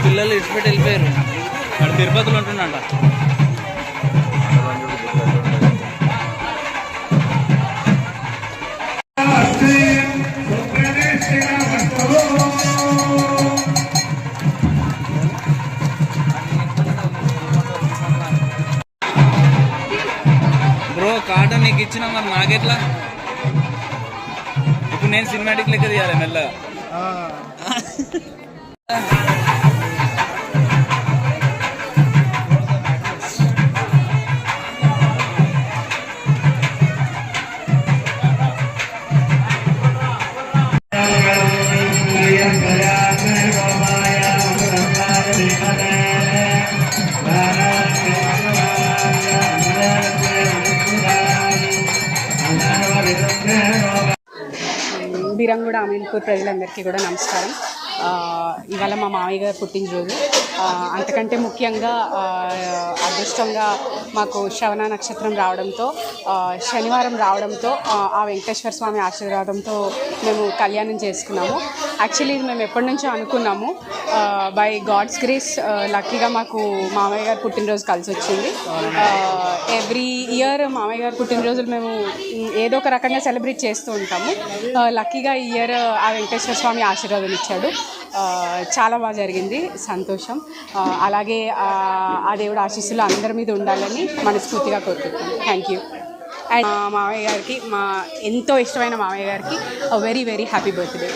పిల్లలు ఇటుపెట్టి వెళ్ళిపోయారు. అక్కడ తిరుపతిలో ఉంటుందంట. బ్రో కార్డు నీకు ఇచ్చిన మరి నాకెట్లా? ఇప్పుడు నేను సినిమాటిక్ లెక్క తీయాలి మెల్లగా. బిరంగూడ అమీన్పూర్ ప్రజలందరికీ కూడా నమస్కారం. ఇవాళ మా మామయ్య గారు పుట్టినరోజు. అంతకంటే ముఖ్యంగా అదృష్టంగా మాకు శ్రవణ నక్షత్రం రావడంతో, శనివారం రావడంతో, ఆ వెంకటేశ్వర స్వామి ఆశీర్వాదంతో మేము కళ్యాణం చేసుకున్నాము. యాక్చువల్లీ ఇది మేము ఎప్పటి నుంచో అనుకున్నాము. బై గాడ్స్ గ్రేస్ లక్కీగా మాకు మామయ్య గారు పుట్టినరోజు కలిసి వచ్చింది. ఎవ్రీ ఇయర్ మామయ్య గారు పుట్టినరోజులు మేము ఏదో ఒక రకంగా సెలబ్రేట్ చేస్తూ ఉంటాము. లక్కీగా ఈ ఇయర్ ఆ వెంకటేశ్వర స్వామి ఆశీర్వాదం ఇచ్చాడు. చాలా బాగా జరిగింది, సంతోషం. అలాగే ఆ దేవుడు ఆశీస్సులు అందరి మీద ఉండాలని మనస్ఫూర్తిగా కోరుకుంటున్నాను. Thank you. అండ్ మామయ్య గారికి, మా ఎంతో ఇష్టమైన మామయ్య గారికి వెరీ వెరీ హ్యాపీ బర్త్డే.